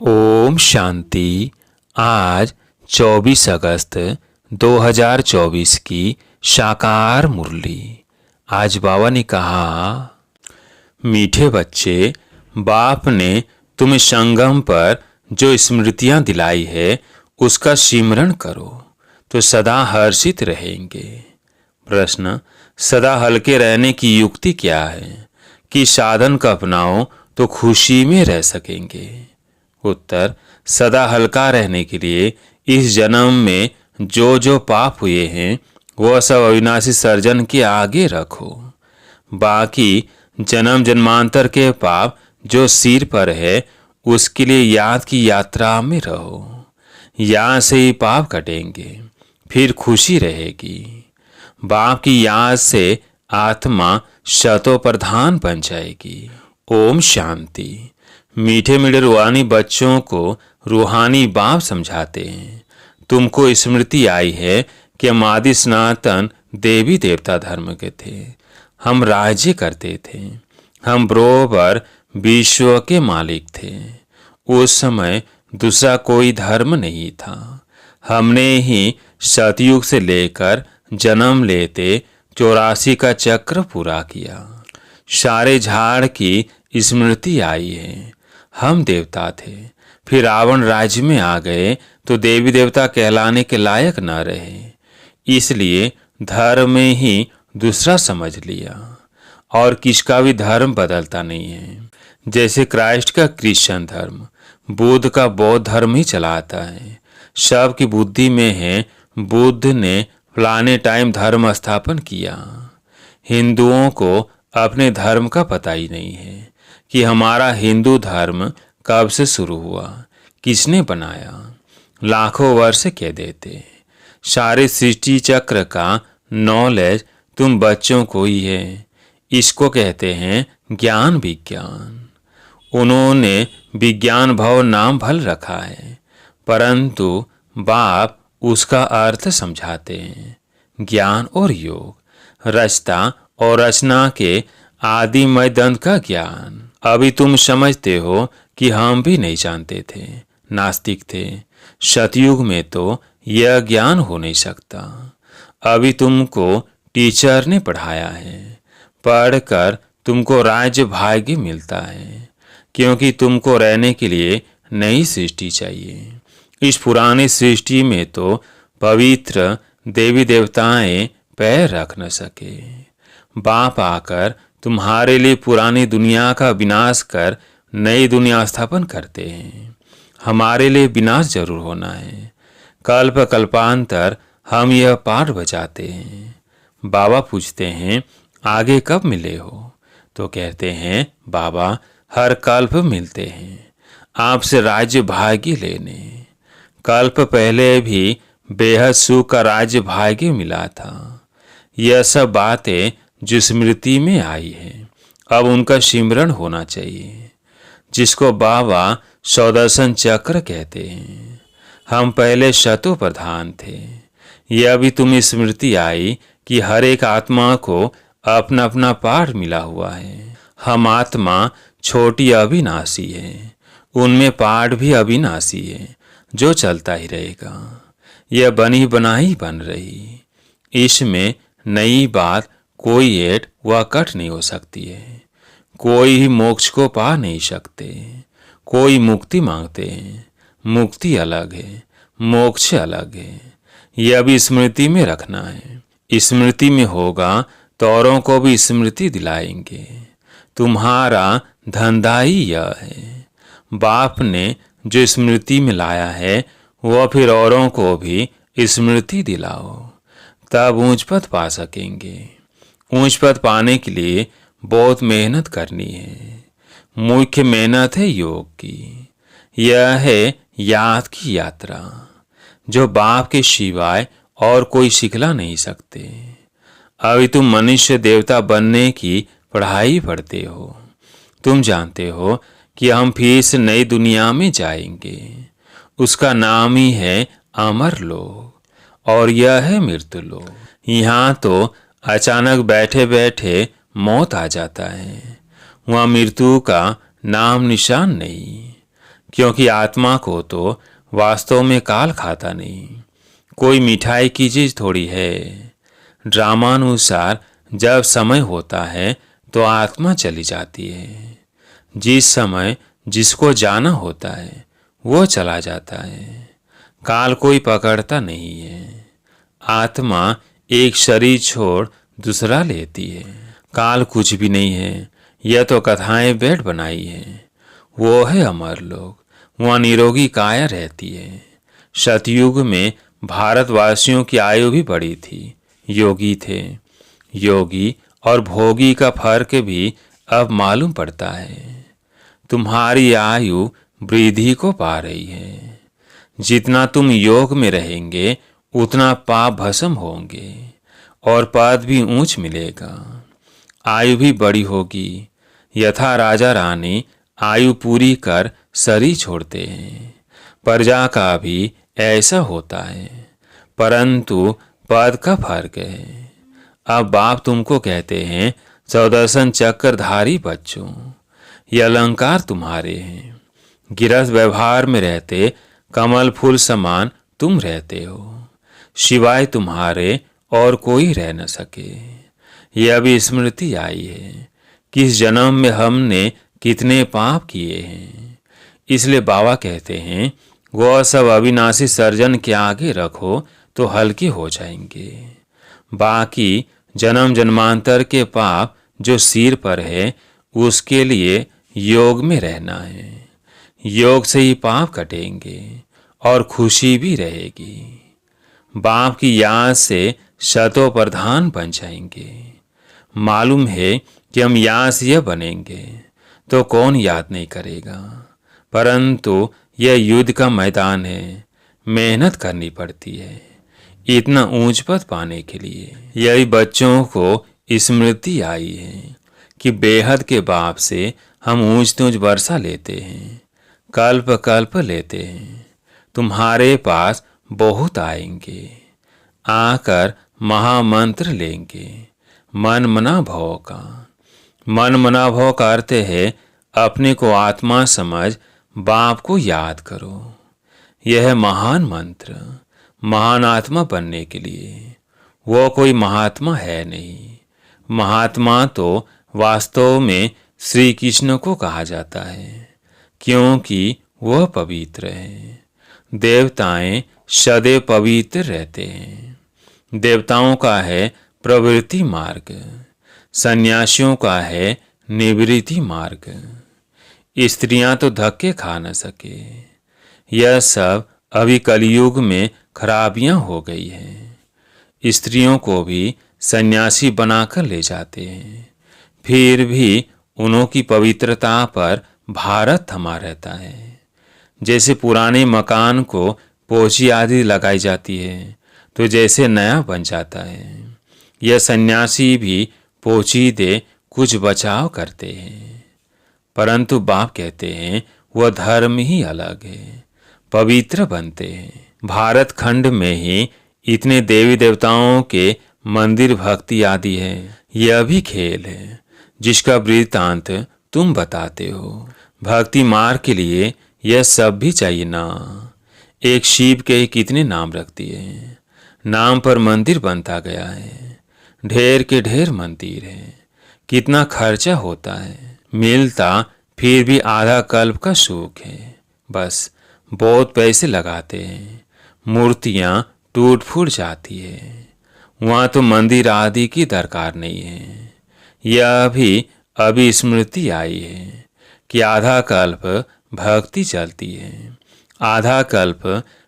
ओम शांति। आज 24 अगस्त 2024 की साकार मुरली। आज बाबा ने कहा, मीठे बच्चे, बाप ने तुम्हें संगम पर जो स्मृतियां दिलाई है उसका सिमरण करो तो सदा हर्षित रहेंगे। प्रश्न, सदा हल्के रहने की युक्ति क्या है कि साधन का अपनाओ तो खुशी में रह सकेंगे। उत्तर, सदा हल्का रहने के लिए इस जन्म में जो जो पाप हुए हैं वह सब अविनाशी सर्जन के आगे रखो। बाकी जन्म जन्मांतर के पाप जो सिर पर है उसके लिए याद की यात्रा में रहो। यहाँ से ही पाप कटेंगे, फिर खुशी रहेगी। बाप की याद से आत्मा शतो प्रधान बन जाएगी। ओम शांति। मीठे मीठे रूहानी बच्चों को रूहानी बाप समझाते हैं। तुमको स्मृति आई है कि हम आदि सनातन देवी देवता धर्म के थे। हम राज्य करते थे। हम बरोबर विश्व के मालिक थे। उस समय दूसरा कोई धर्म नहीं था। हमने ही सतयुग से लेकर जन्म लेते 84 का चक्र पूरा किया। सारे झाड़ की स्मृति आई है। हम देवता थे, फिर रावण राज्य में आ गए तो देवी देवता कहलाने के लायक न रहे, इसलिए धर्म में ही दूसरा समझ लिया। और किसका भी धर्म बदलता नहीं है। जैसे क्राइस्ट का क्रिश्चियन धर्म, बुद्ध का बौद्ध धर्म ही चलाता है। सबकी बुद्धि में है बुद्ध ने फलाने टाइम धर्म स्थापन किया। हिंदुओं को अपने धर्म का पता ही नहीं है कि हमारा हिंदू धर्म कब से शुरू हुआ, किसने बनाया। लाखों वर्ष कह देते। सारे सृष्टि चक्र का नॉलेज तुम बच्चों को ही है। इसको कहते हैं ज्ञान विज्ञान। उन्होंने विज्ञान भव नाम भल रखा है, परंतु बाप उसका अर्थ समझाते हैं। ज्ञान और योग, रचता और रचना के आदिमय दंत का ज्ञान। अभी तुम समझते हो कि हम भी नहीं जानते थे, नास्तिक थे। सतयुग में तो यह ज्ञान हो नहीं सकता। अभी तुमको टीचर ने पढ़ाया है। पढ़कर तुमको राज्य भाग्य मिलता है, क्योंकि तुमको रहने के लिए नई सृष्टि चाहिए। इस पुरानी सृष्टि में तो पवित्र देवी देवताएं पैर रख न सके। बाप आकर तुम्हारे लिए पुरानी दुनिया का विनाश कर नई दुनिया स्थापन करते हैं। हमारे लिए विनाश जरूर होना है। कल्प कल्पांतर हम यह पाठ बजाते हैं। बाबा पूछते हैं, आगे कब मिले हो? तो कहते हैं, बाबा हर कल्प मिलते हैं, आपसे राज्य भाग्य लेने। कल्प पहले भी बेहद सुख का राज्य भाग्य मिला था। यह सब बातें जो स्मृति में आई है, अब उनका सिमरण होना चाहिए, जिसको बाबा सौदर्शन चक्र कहते हैं। हम पहले शतो प्रधान थे। यह भी तुम्हें स्मृति आई कि हर एक आत्मा को अपना अपना पाठ मिला हुआ है। हम आत्मा छोटी अविनाशी है, उनमें पाठ भी अविनाशी है जो चलता ही रहेगा। यह बनी बनाई बन रही। इसमें नई बात कोई ऐड व कट नहीं हो सकती है। कोई ही मोक्ष को पा नहीं सकते। कोई मुक्ति मांगते हैं, मुक्ति अलग है, मोक्ष अलग है। यह भी स्मृति में रखना है। स्मृति में होगा तो औरों को भी स्मृति दिलाएंगे। तुम्हारा धंधा ही यह है। बाप ने जो स्मृति में लाया है वह फिर औरों को भी स्मृति दिलाओ, तब ऊंच पद पा सकेंगे। ऊंच पद पाने के लिए बहुत मेहनत करनी है। मुख्य मेहनत है योग की। यह है याद की यात्रा, जो बाप के सिवाय और कोई सिखला नहीं सकते। अभी तुम मनुष्य देवता बनने की पढ़ाई पढ़ते हो। तुम जानते हो कि हम फिर से नई दुनिया में जाएंगे। उसका नाम ही है अमर लोक, और यह है मृत्यु लोक। यहाँ तो अचानक बैठे बैठे मौत आ जाता है। वहाँ मृत्यु का नाम निशान नहीं। क्योंकि आत्मा को तो वास्तव में काल खाता नहीं, कोई मिठाई की चीज थोड़ी है। ड्रामानुसार जब समय होता है तो आत्मा चली जाती है। जिस समय जिसको जाना होता है वो चला जाता है। काल कोई पकड़ता नहीं है। आत्मा एक शरीर छोड़ दूसरा लेती है। काल कुछ भी नहीं है, यह तो कथाएं बैठ बनाई है। वो है अमर लोग, वहाँ निरोगी काया रहती है। सतयुग में भारतवासियों की आयु भी बड़ी थी, योगी थे। योगी और भोगी का फर्क भी अब मालूम पड़ता है। तुम्हारी आयु वृद्धि को पा रही है। जितना तुम योग में रहेंगे उतना पाप भस्म होंगे और पद भी ऊंच मिलेगा, आयु भी बड़ी होगी। यथा राजा रानी आयु पूरी कर शरीर छोड़ते हैं, प्रजा का भी ऐसा होता है, परंतु पद का फर्क है। अब बाप तुमको कहते हैं, चौदर्शन चक्रधारी बच्चों, ये अलंकार तुम्हारे हैं। गिरस्थ व्यवहार में रहते कमल फूल समान तुम रहते हो, सिवाय तुम्हारे और कोई रह न सके। यह अभी स्मृति आई है कि इस जन्म में हमने कितने पाप किए हैं। इसलिए बाबा कहते हैं, वह सब अविनाशी सर्जन के आगे रखो तो हल्के हो जाएंगे। बाकी जन्म जन्मांतर के पाप जो सिर पर है उसके लिए योग में रहना है। योग से ही पाप कटेंगे और खुशी भी रहेगी। बाप की याद से शतो प्रधान बन जाएंगे। मालूम है कि हम याद से यह बनेंगे तो कौन याद नहीं करेगा, परंतु यह युद्ध का मैदान है, मेहनत करनी पड़ती है इतना ऊंच पद पाने के लिए। यही बच्चों को स्मृति आई है कि बेहद के बाप से हम ऊंच तूंच वर्षा लेते हैं, कल्प कल्प लेते हैं। तुम्हारे पास बहुत आएंगे, आकर महामंत्र लेंगे मन मना भव का। मन मना भव का अर्थ है अपने को आत्मा समझ बाप को याद करो। यह महान मंत्र महान आत्मा बनने के लिए। वो कोई महात्मा है नहीं। महात्मा तो वास्तव में श्री कृष्ण को कहा जाता है, क्योंकि वह पवित्र है। देवताएं सदैव पवित्र रहते हैं। देवताओं का है प्रवृत्ति मार्ग, सन्यासियों का है निवृत्ति मार्ग। स्त्रियां तो धक्के खा न सके। यह सब अभी कलयुग में खराबियां हो गई हैं। स्त्रियों को भी सन्यासी बनाकर ले जाते हैं, फिर भी उन्हों की पवित्रता पर भारत थमा रहता है। जैसे पुराने मकान को पोछी आदि लगाई जाती है तो जैसे नया बन जाता है, यह सन्यासी भी पोछी दे कुछ बचाव करते हैं। परंतु बाप कहते हैं वह धर्म ही अलग है, पवित्र बनते हैं। भारत खंड में ही इतने देवी देवताओं के मंदिर भक्ति आदि है। यह भी खेल है जिसका वृत्तांत तुम बताते हो। भक्ति मार्ग के लिए यह सब भी चाहिए ना। एक शिव के कितने नाम रख दिए, नाम पर मंदिर बनता गया है। ढेर के ढेर मंदिर है, कितना खर्चा होता है। मिलता फिर भी आधा कल्प का सुख है। बस बहुत पैसे लगाते हैं, मूर्तियां टूट फूट जाती है। वहाँ तो मंदिर आदि की दरकार नहीं है। यह भी अभी स्मृति आई है कि आधा कल्प भक्ति चलती है, आधा कल्प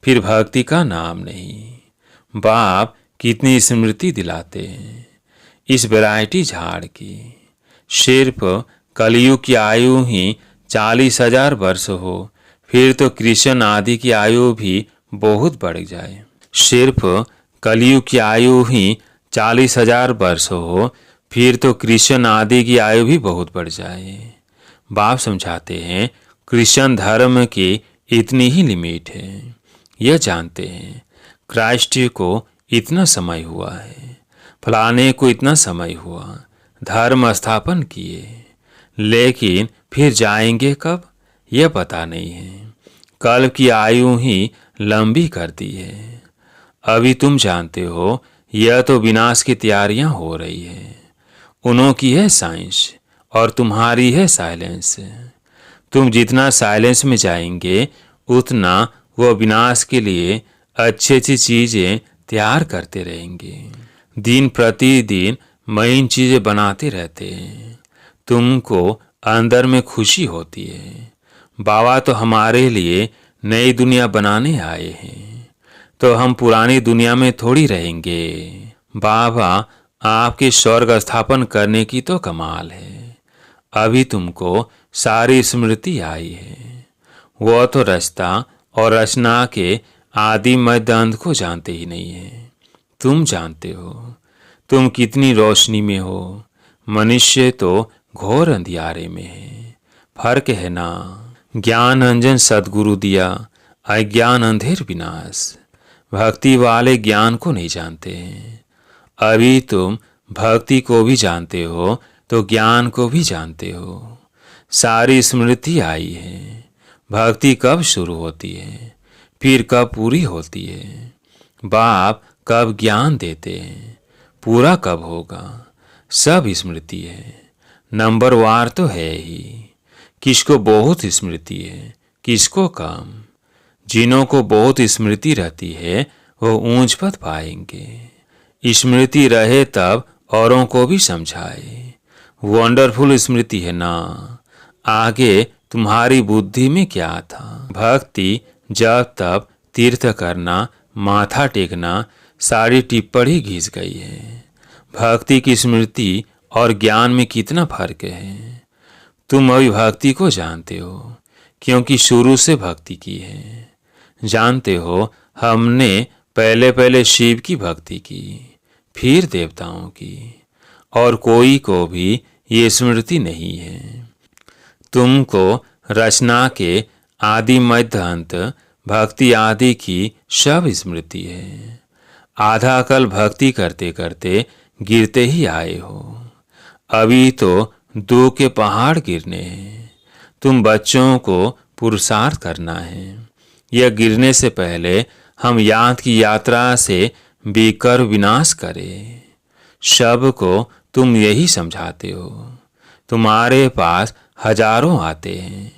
फिर भक्ति का नाम नहीं। बाप कितनी स्मृति दिलाते हैं इस वैरायटी झाड़ की। सिर्फ कलयुग की आयु ही 40,000 वर्ष हो, फिर तो कृष्ण आदि की आयु भी बहुत बढ़ जाए। सिर्फ कलयुग की आयु ही 40,000 वर्ष हो, फिर तो कृष्ण आदि की आयु भी बहुत बढ़ जाए। बाप समझाते हैं कृष्ण धर्म की इतनी ही लिमिट है। यह जानते हैं क्राइस्ट को इतना समय हुआ है, फलाने को इतना समय हुआ, धर्म स्थापन किए, लेकिन फिर जाएंगे कब यह पता नहीं है। कल्प की आयु ही लंबी करती है। अभी तुम जानते हो यह तो विनाश की तैयारियां हो रही है। उन्हों की है साइंस और तुम्हारी है साइलेंस। तुम जितना साइलेंस में जाएंगे उतना वह विनाश के लिए अच्छी अच्छी चीजें तैयार करते रहेंगे। दिन प्रतिदिन महीन चीजें बनाते रहते हैं। तुमको अंदर में खुशी होती है। बाबा तो हमारे लिए नई दुनिया बनाने आए हैं, तो हम पुरानी दुनिया में थोड़ी रहेंगे। बाबा आपके स्वर्ग स्थापन करने की तो कमाल है। अभी तुमको सारी स्मृति आई है। वह तो रचता और रचना के आदि मध्य अंत को जानते ही नहीं है। तुम जानते हो तुम कितनी रोशनी में हो। मनुष्य तो घोर अंधियारे में है। फर्क है ना। ज्ञान अंजन सद्गुरु दिया, अज्ञान अंधेर विनाश। भक्ति वाले ज्ञान को नहीं जानते हैं। अभी तुम भक्ति को भी जानते हो तो ज्ञान को भी जानते हो। सारी स्मृति आई है। भक्ति कब शुरू होती है, फिर कब पूरी होती है। बाप कब ज्ञान देते हैं, पूरा कब होगा, सब स्मृति है। नंबरवार तो है ही। किसको बहुत स्मृति है, किसको कम। जिन्हों को बहुत स्मृति रहती है वो ऊंच पद पाएंगे। स्मृति रहे तब औरों को भी समझाए। वंडरफुल स्मृति है ना। आगे तुम्हारी बुद्धि में क्या था। भक्ति जब तब तीर्थ करना, माथा टेकना, सारी टिप्पणी घिस गई है। भक्ति की स्मृति और ज्ञान में कितना फर्क है। तुम अभी भक्ति को जानते हो क्योंकि शुरू से भक्ति की है। जानते हो हमने पहले पहले शिव की भक्ति की, फिर देवताओं की, और कोई को भी ये स्मृति नहीं है। तुमको रचना के आदि मध्य अंत, भक्ति आदि की सब स्मृति है। आधा कल भक्ति करते करते गिरते ही आए हो। अभी तो दुख के पहाड़ गिरने हैं। तुम बच्चों को पुरुषार्थ करना है। यह गिरने से पहले हम याद की यात्रा से बेकर विनाश करें। सबको तुम यही समझाते हो। तुम्हारे पास हजारों आते हैं।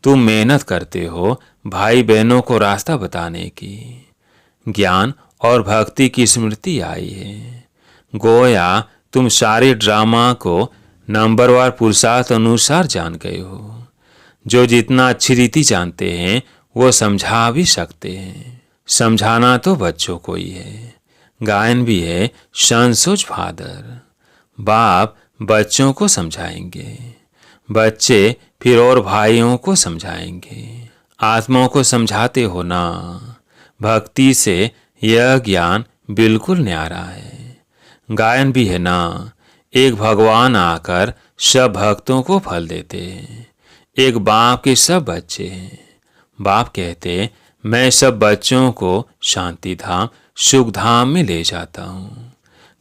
तुम मेहनत करते हो भाई बहनों को रास्ता बताने की। ज्ञान और भक्ति की स्मृति आई है। गोया तुम सारे ड्रामा को नंबरवार पुरुषार्थ अनुसार जान गए हो। जो जितना अच्छी रीति जानते हैं वो समझा भी सकते हैं। समझाना तो बच्चों को ही है। गायन भी है सन सोच फादर। बाप बच्चों को समझाएंगे, बच्चे फिर और भाइयों को समझाएंगे। आत्माओं को समझाते हो ना। भक्ति से यह ज्ञान बिल्कुल न्यारा है। गायन भी है ना। एक भगवान आकर सब भक्तों को फल देते हैं। एक बाप के सब बच्चे हैं। बाप कहते मैं सब बच्चों को शांति धाम, सुख धाम में ले जाता हूँ।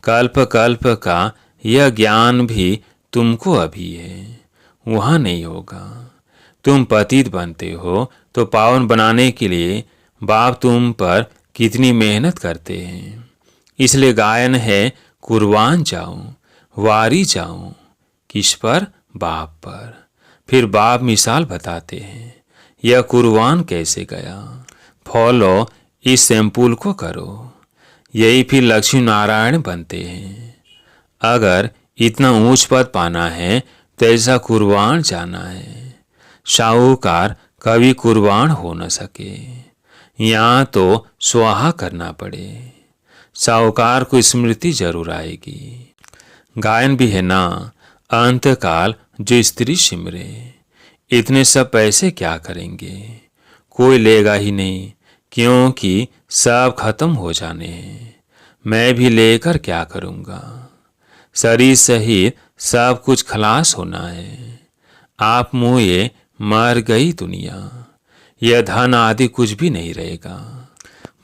कल्प कल्प का यह ज्ञान भी तुमको अभी है, वहाँ नहीं होगा। तुम पतित बनते हो तो पावन बनाने के लिए बाप तुम पर कितनी मेहनत करते हैं। इसलिए गायन है कुर्बान जाऊं, वारी जाऊं। किस पर? बाप पर। फिर बाप मिसाल बताते हैं यह कुर्बान कैसे गया। फॉलो इस सैंपल को करो। यही फिर लक्ष्मी नारायण बनते हैं। अगर इतना ऊंच पद पाना है तो ऐसा कुर्बान जाना है। साहूकार कभी कुर्बान हो न सके। यहाँ तो स्वाहा करना पड़े। साहूकार को स्मृति जरूर आएगी। गायन भी है ना। अंतकाल जो स्त्री सिमरे। इतने सब पैसे क्या करेंगे, कोई लेगा ही नहीं, क्योंकि सब खत्म हो जाने हैं। मैं भी लेकर क्या करूँगा। शरीर सहित सब कुछ खलास होना है। आप मुए मर गई दुनिया। यह धन आदि कुछ भी नहीं रहेगा।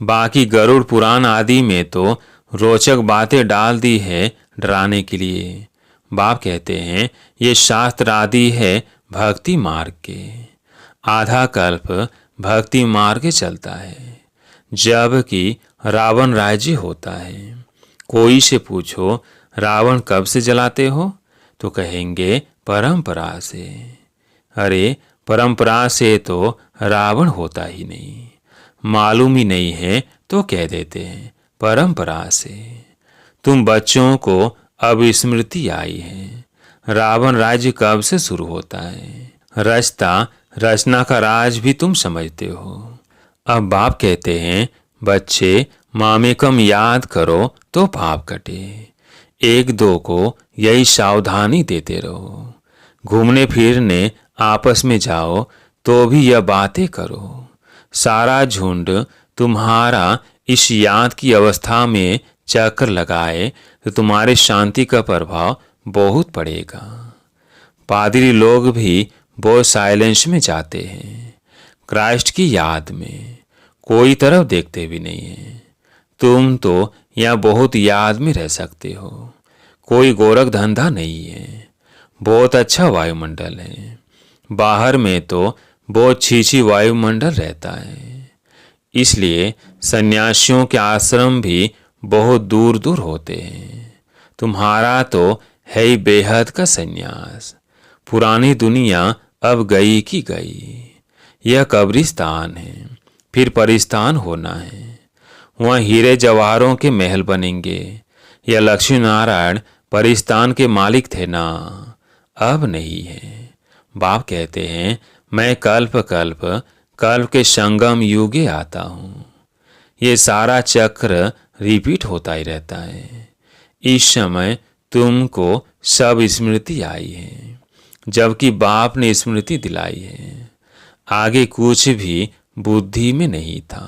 बाकी गरुड़ पुराण आदि में तो रोचक बातें डाल दी है डराने के लिए। बाप कहते हैं ये शास्त्र आदि है भक्ति मार्ग के। आधा कल्प भक्ति मार्ग चलता है, जबकि रावण राज्य होता है। कोई से पूछो रावण कब से जलाते हो, तो कहेंगे परंपरा से। अरे परंपरा से तो रावण होता ही नहीं, मालूम ही नहीं है तो कह देते हैं परंपरा से। तुम बच्चों को अब स्मृति आई है, रावण राज्य कब से शुरू होता है, रचता रचना का राज भी तुम समझते हो। अब बाप कहते हैं बच्चे मामेकम याद करो तो पाप कटे। एक दो को यही सावधानी देते रहो। घूमने फिरने आपस में जाओ तो भी यह बातें करो। सारा झुंड तुम्हारा इस याद की अवस्था में चक्कर लगाए तो तुम्हारे शांति का प्रभाव बहुत पड़ेगा। पादरी लोग भी बहुत साइलेंस में जाते हैं, क्राइस्ट की याद में, कोई तरफ देखते भी नहीं है। तुम तो यहाँ बहुत याद में रह सकते हो, कोई गोरख धंधा नहीं है, बहुत अच्छा वायुमंडल है। बाहर में तो बहुत छीछी वायुमंडल रहता है, इसलिए सन्यासियों के आश्रम भी बहुत दूर दूर होते हैं। तुम्हारा तो है ही बेहद का सन्यास। पुरानी दुनिया अब गई की गई, यह कब्रिस्तान है, फिर परिस्तान होना है। वहाँ हीरे जवाहरों के महल बनेंगे। यह लक्ष्मी नारायण परिस्तान के मालिक थे ना, अब नहीं है। बाप कहते हैं मैं कल्प कल्प कल्प के संगम युगे आता हूँ। ये सारा चक्र रिपीट होता ही रहता है। इस समय तुमको सब स्मृति आई है, जबकि बाप ने स्मृति दिलाई है। आगे कुछ भी बुद्धि में नहीं था।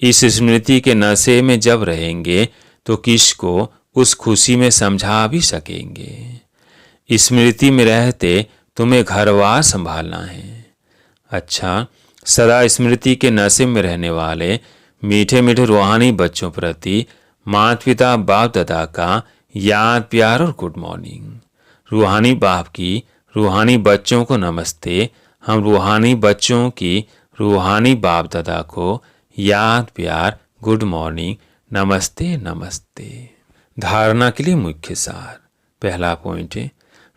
इस स्मृति के नशे में जब रहेंगे तो किसको उस खुशी में समझा भी सकेंगे। स्मृति में रहते तुम्हें घरवार संभालना है। अच्छा, सदा स्मृति के नशे में रहने वाले मीठे मीठे रूहानी बच्चों प्रति माता पिता बाप दादा का याद प्यार और गुड मॉर्निंग। रूहानी बाप की रूहानी बच्चों को नमस्ते। हम रूहानी बच्चों की रूहानी बाप दादा को याद प्यार गुड मॉर्निंग, नमस्ते नमस्ते। धारणा के लिए मुख्य सार। पहला पॉइंट है,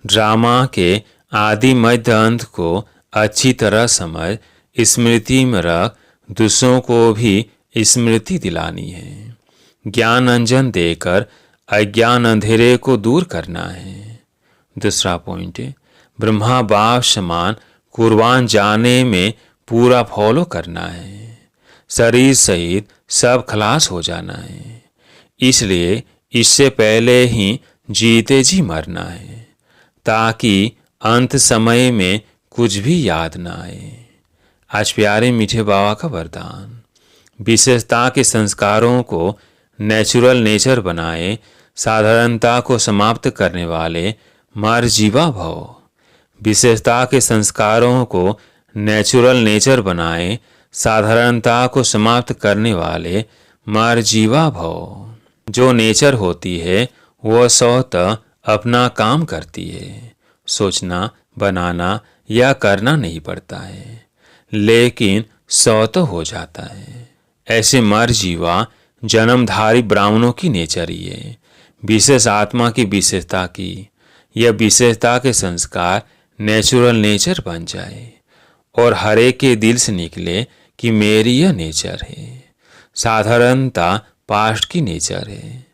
ड्रामा के आदि मध्य अंत को अच्छी तरह समझ स्मृति में रख दूसरों को भी स्मृति दिलानी है। ज्ञान अंजन देकर अज्ञान अंधेरे को दूर करना है। दूसरा पॉइंट है, ब्रह्मा बाप समान कुर्बान जाने में पूरा फॉलो करना है। शरीर सहित सब खलास हो जाना है, इसलिए इससे पहले ही जीते जी मरना है, ताकि अंत समय में कुछ भी याद ना आए। आज प्यारे मीठे बाबा का वरदान, विशेषता के संस्कारों को नेचुरल नेचर बनाए, साधारणता को समाप्त करने वाले मर जीवा भव। विशेषता के संस्कारों को नेचुरल नेचर बनाए, साधारणता को समाप्त करने वाले मर जीवा भव। जो नेचर होती है वह स्वतः अपना काम करती है, सोचना बनाना या करना नहीं पड़ता है, लेकिन स्वतः हो जाता है। ऐसे मर जीवा जन्मधारी ब्राह्मणों की नेचर ही है, विशेष आत्मा की विशेषता की। यह विशेषता के संस्कार नेचुरल नेचर बन जाए और हर एक के दिल से निकले कि मेरी यह नेचर है। साधारणता पास्ट की नेचर है,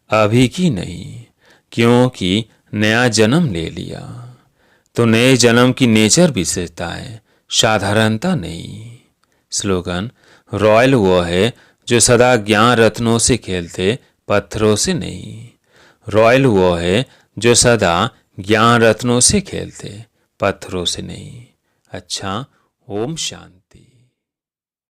अभी की नहीं, क्योंकि नया जन्म ले लिया। तो नए जन्म की नेचर विशेषता है, साधारणता नहीं। स्लोगन, रॉयल वो है जो सदा ज्ञान रत्नों से खेलते, पत्थरों से नहीं। रॉयल वो है जो सदा ज्ञान रत्नों से खेलते, पत्थरों से नहीं। अच्छा, ओम शांति।